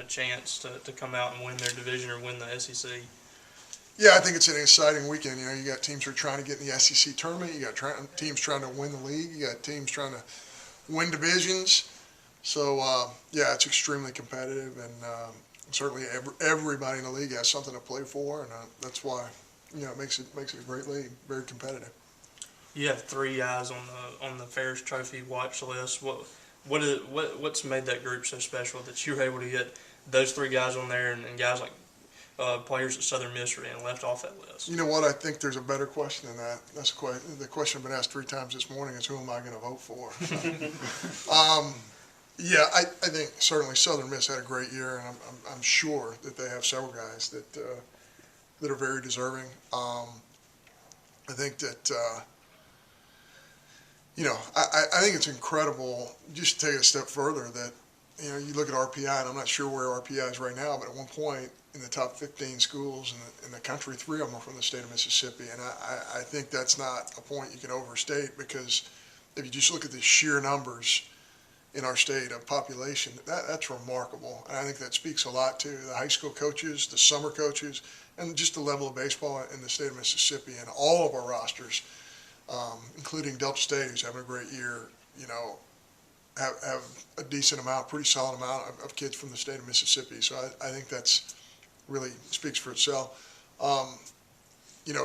chance to come out and win their division or win the SEC? Yeah, I think it's an exciting weekend. You got teams who are trying to get in the SEC tournament. You got teams trying to win the league. You got teams trying to win divisions. So, yeah, it's extremely competitive, and certainly everybody in the league has something to play for, and that's why, it makes it a great league, very competitive. You have 3 guys on the Ferris Trophy watch list. What's made that group so special that you were able to get those 3 guys on there and guys like players at Southern Miss and left off that list? You know what? I think there's a better question than that. That's the question I've been asked 3 times this morning is, who am I going to vote for? Yeah, I think certainly Southern Miss had a great year, and I'm sure that they have several guys that are very deserving. I think that I think it's incredible, just to take it a step further, that you look at RPI, and I'm not sure where RPI is right now, but at one point in the top 15 schools in the country, 3 of them are from the state of Mississippi, and I think that's not a point you can overstate, because if you just look at the sheer numbers in our state of population, that's remarkable. And I think that speaks a lot to the high school coaches, the summer coaches, and just the level of baseball in the state of Mississippi. And all of our rosters, including Delta State, who's having a great year, have a decent amount, pretty solid amount of kids from the state of Mississippi. So I think that's really speaks for itself. In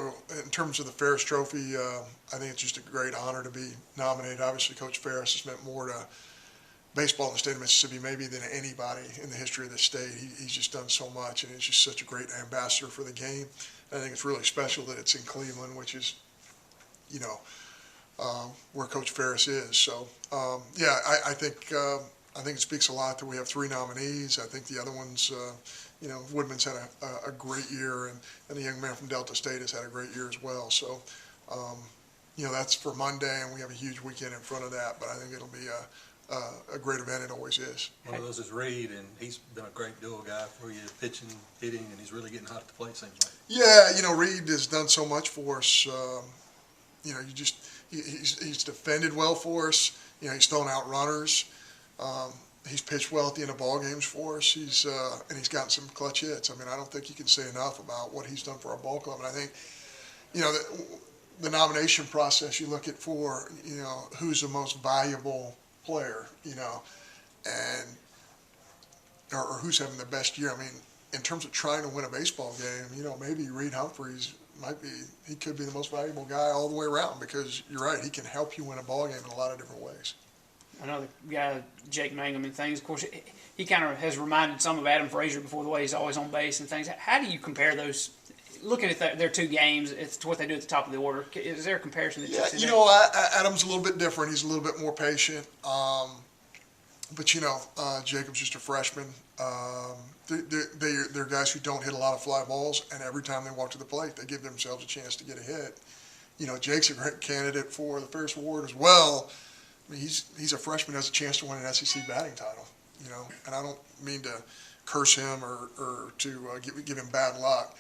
terms of the Ferris Trophy, I think it's just a great honor to be nominated. Obviously, Coach Ferris has meant more to baseball in the state of Mississippi maybe than anybody in the history of the state. He's just done so much, and he's just such a great ambassador for the game. And I think it's really special that it's in Cleveland, which is, where Coach Ferris is. So, yeah, I think it speaks a lot that we have 3 nominees. I think the other ones, Woodman's had a great year, and the young man from Delta State has had a great year as well. So, that's for Monday, and we have a huge weekend in front of that. But I think it'll be a great event. It always is. One of those is Reed, and he's been a great dual guy for you, pitching, hitting, and he's really getting hot at the plate, seems like. Yeah, Reed has done so much for us. He's defended well for us. He's thrown out runners. He's pitched well at the end of ball games for us. And he's gotten some clutch hits. I mean, I don't think you can say enough about what he's done for our ball club. And I think, the nomination process, you look at for, who's the most valuable player, and or who's having the best year. I mean, in terms of trying to win a baseball game, maybe Reed Humphreys he could be the most valuable guy all the way around, because you're right, he can help you win a ball game in a lot of different ways. Another guy, Jake Mangum, and things. Of course, he kind of has reminded some of Adam Frazier before, the way he's always on base and things. How do you compare those? Looking at their 2 games, it's to what they do at the top of the order. Is there a comparison that you see? Adam's a little bit different. He's a little bit more patient. But Jacob's just a freshman. They're guys who don't hit a lot of fly balls, and every time they walk to the plate, they give themselves a chance to get a hit. Jake's a great candidate for the Ferris Award as well. I mean, he's a freshman who has a chance to win an SEC batting title. And I don't mean to curse him or to give him bad luck.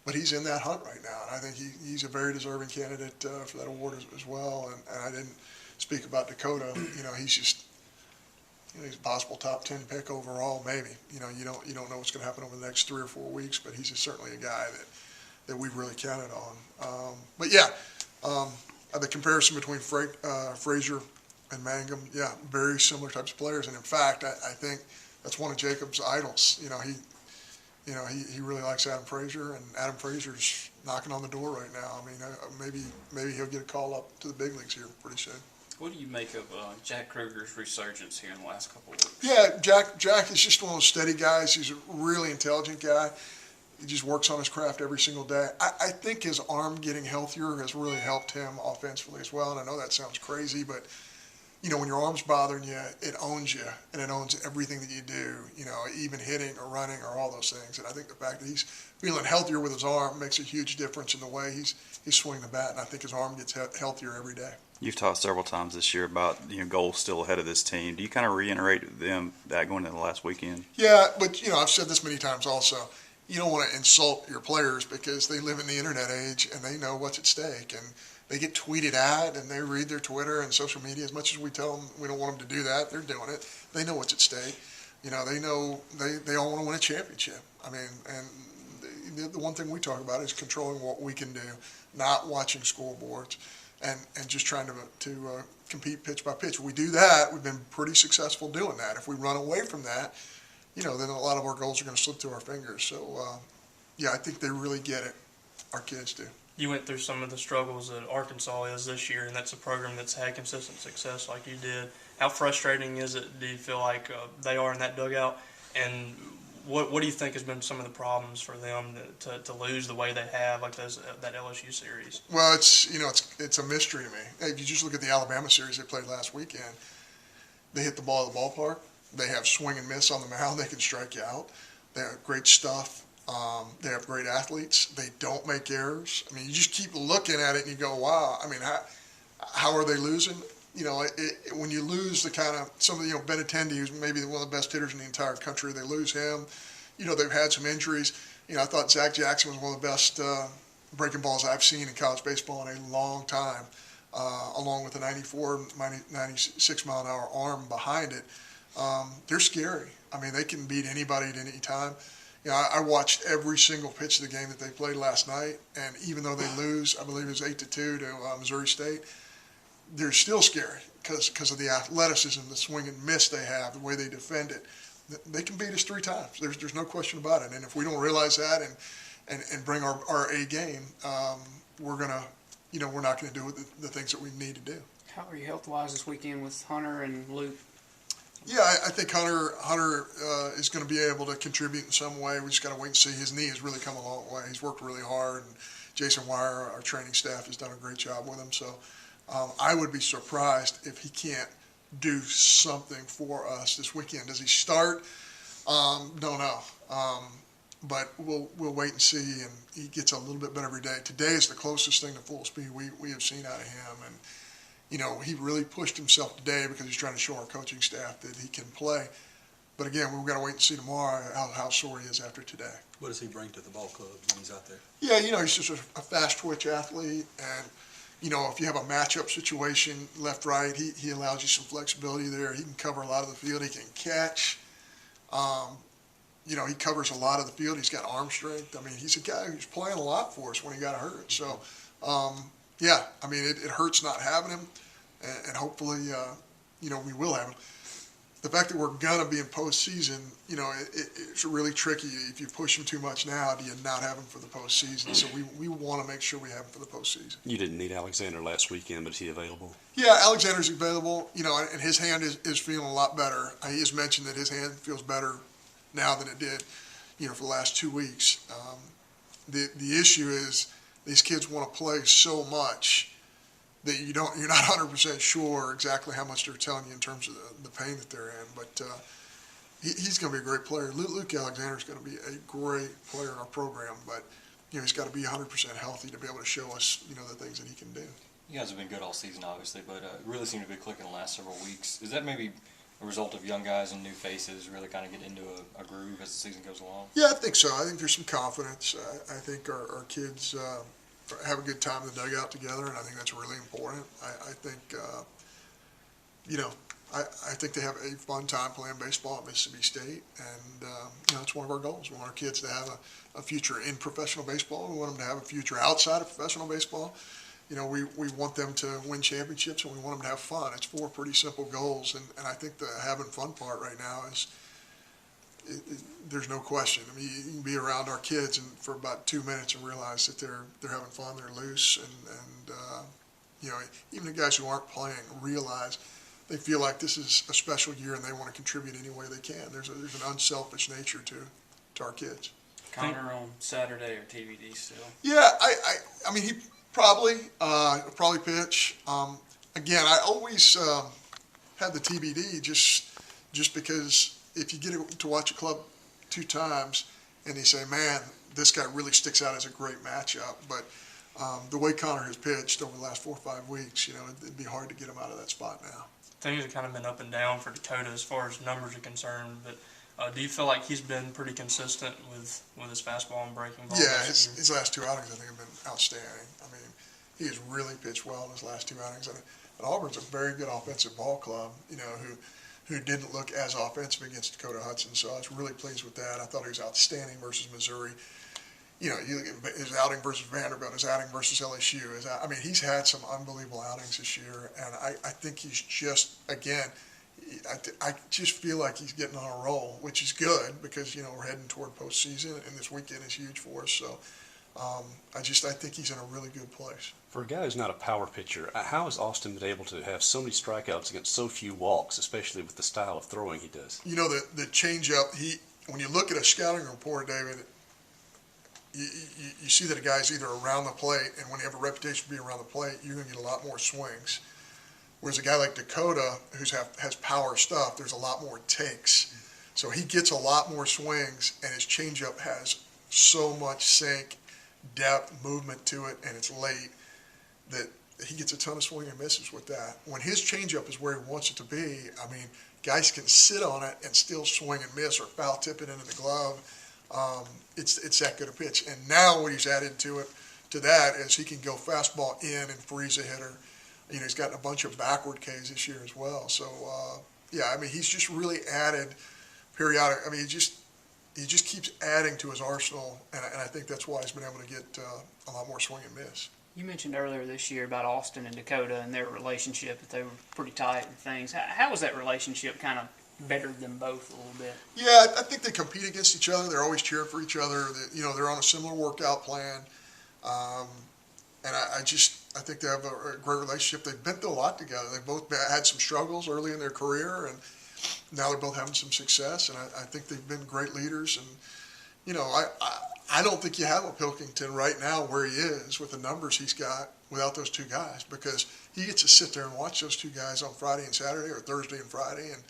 But he's in that hunt right now, and I think he's a very deserving candidate for that award as well. And I didn't speak about Dakota. He's just he's a possible top 10 pick overall, maybe. You don't know what's going to happen over the next 3 or 4 weeks, but he's certainly a guy that we've really counted on. But yeah, the comparison between Frazier and Mangum, yeah, very similar types of players. And in fact, I think that's one of Jacob's idols. He really likes Adam Frazier, and Adam Frazier's knocking on the door right now. I mean, maybe he'll get a call up to the big leagues here pretty soon. What do you make of Jack Kruger's resurgence here in the last couple of weeks? Yeah, Jack is just one of those steady guys. He's a really intelligent guy. He just works on his craft every single day. I think his arm getting healthier has really helped him offensively as well. And I know that sounds crazy, but when your arm's bothering you, it owns you, and it owns everything that you do, even hitting or running or all those things. And I think the fact that he's feeling healthier with his arm makes a huge difference in the way he's swinging the bat. And I think his arm gets healthier every day. You've talked several times this year about goals still ahead of this team. Do you kind of reiterate them that going into the last weekend? Yeah, but I've said this many times also. You don't want to insult your players, because they live in the internet age and they know what's at stake, and they get tweeted at and they read their Twitter and social media. As much as we tell them we don't want them to do that, they're doing it. They know what's at stake. they all want to win a championship. I mean, and the one thing we talk about is controlling what we can do, not watching scoreboards, and just trying to compete pitch by pitch. If we do that, we've been pretty successful doing that. If we run away from that, then a lot of our goals are going to slip through our fingers. So, yeah, I think they really get it. Our kids do. You went through some of the struggles that Arkansas is this year, and that's a program that's had consistent success like you did. How frustrating is it, do you feel like they are in that dugout? And what do you think has been some of the problems for them to lose the way they have, like that LSU series? Well, it's a mystery to me. Hey, if you just look at the Alabama series they played last weekend, they hit the ball at the ballpark. They have swing and miss on the mound. They can strike you out. They have great stuff. They have great athletes. They don't make errors. I mean, you just keep looking at it and you go, wow. I mean, how are they losing? When you lose the kind of some of Benintendi, who's maybe one of the best hitters in the entire country, they lose him. They've had some injuries. I thought Zach Jackson was one of the best breaking balls I've seen in college baseball in a long time, along with a 96 mile an hour arm behind it. They're scary. I mean, they can beat anybody at any time. I watched every single pitch of the game that they played last night, and even though they lose, I believe it was 8-2 to Missouri State, they're still scary because of the athleticism, the swing and miss they have, the way they defend it. They can beat us 3 times. There's no question about it. And if we don't realize that and bring our A game, we're not going to do the things that we need to do. How are you health-wise this weekend with Hunter and Luke? Yeah, I think Hunter is going to be able to contribute in some way. We just got to wait and see. His knee has really come a long way. He's worked really hard, and Jason Wire, our training staff, has done a great job with him. So I would be surprised if he can't do something for us this weekend. Does he start? Don't know. But we'll wait and see, and he gets a little bit better every day. Today is the closest thing to full speed we have seen out of him, and he really pushed himself today because he's trying to show our coaching staff that he can play. But again, we've got to wait and see tomorrow how sore he is after today. What does he bring to the ball club when he's out there? Yeah, he's just a fast twitch athlete, and if you have a matchup situation, left, right, he allows you some flexibility there. He can cover a lot of the field. He can catch. He covers a lot of the field. He's got arm strength. I mean, he's a guy who's playing a lot for us when he got hurt. So, yeah, I mean, it hurts not having him, and hopefully, we will have him. The fact that we're going to be in postseason, it's really tricky. If you push him too much now, do you not have him for the postseason? So we want to make sure we have him for the postseason. You didn't need Alexander last weekend, but is he available? Yeah, Alexander's available, and his hand is feeling a lot better. He has mentioned that his hand feels better now than it did, for the last 2 weeks. The issue is these kids want to play so much that you're not 100% sure exactly how much they're telling you in terms of the pain that they're in. But he's going to be a great player. Luke Alexander is going to be a great player in our program, but he's got to be 100% healthy to be able to show us the things that he can do. You guys have been good all season, obviously, but really seem to be clicking the last several weeks. Is that maybe a result of young guys and new faces really kind of get into a groove as the season goes along? Yeah, I think so. I think there's some confidence. I think our kids have a good time in the dugout together, and I think that's really important. I think, I think they have a fun time playing baseball at Mississippi State, and it's one of our goals. We want our kids to have a future in professional baseball. We want them to have a future outside of professional baseball. We want them to win championships, and we want them to have fun. It's 4 pretty simple goals, and I think the having fun part right now is there's no question. I mean, you can be around our kids and for about 2 minutes and realize that they're having fun, they're loose, and even the guys who aren't playing realize they feel like this is a special year and they want to contribute any way they can. There's an unselfish nature to our kids. Connor on Saturday or TBD still? Yeah, I mean, he probably pitch. Again, I always have the TBD just because if you get to watch a club 2 times and you say, man, this guy really sticks out as a great matchup. But the way Connor has pitched over the last 4 or 5 weeks, it'd be hard to get him out of that spot now. Things have kind of been up and down for Dakota as far as numbers are concerned, but do you feel like he's been pretty consistent with his fastball and breaking ball? Yeah, his last 2 outings I think have been outstanding. I mean, he has really pitched well in his last 2 outings. And Auburn's a very good offensive ball club, who who didn't look as offensive against Dakota Hudson. So I was really pleased with that. I thought he was outstanding versus Missouri. You know, his outing versus Vanderbilt, his outing versus LSU. I mean, he's had some unbelievable outings this year, and I think he's just, again, I just feel like he's getting on a roll, which is good because, you know, we're heading toward postseason, and this weekend is huge for us. So I think he's in a really good place. For a guy who's not a power pitcher, how has Austin been able to have so many strikeouts against so few walks, especially with the style of throwing he does? You know, the changeup, when you look at a scouting report, David, you see that a guy's either around the plate, and when you have a reputation for being around the plate, you're going to get a lot more swings. Whereas a guy like Dakota, has power stuff, there's a lot more takes. So he gets a lot more swings, and his changeup has so much sink, depth, movement to it, and it's late, that he gets a ton of swing and misses with that. When his changeup is where he wants it to be, I mean, guys can sit on it and still swing and miss or foul tip it into the glove. It's that good a pitch. And now what he's added to that is he can go fastball in and freeze a hitter. You know, he's gotten a bunch of backward Ks this year as well. So, yeah, I mean, he's just really added periodic. I mean, he just keeps adding to his arsenal, and I think that's why he's been able to get a lot more swing and miss. You mentioned earlier this year about Austin and Dakota and their relationship, that they were pretty tight and things. How was that relationship kind of better than both a little bit? Yeah, I think they compete against each other. They're always cheering for each other. You know, they're on a similar workout plan. And I think they have a great relationship. They've been through a lot together. They've both had some struggles early in their career, and now they're both having some success. And I think they've been great leaders. And, you know, I don't think you have a Pilkington right now where he is with the numbers he's got without those two guys, because he gets to sit there and watch those two guys on Friday and Saturday, or Thursday and Friday, and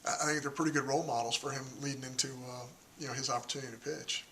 I think they're pretty good role models for him leading into you know, his opportunity to pitch.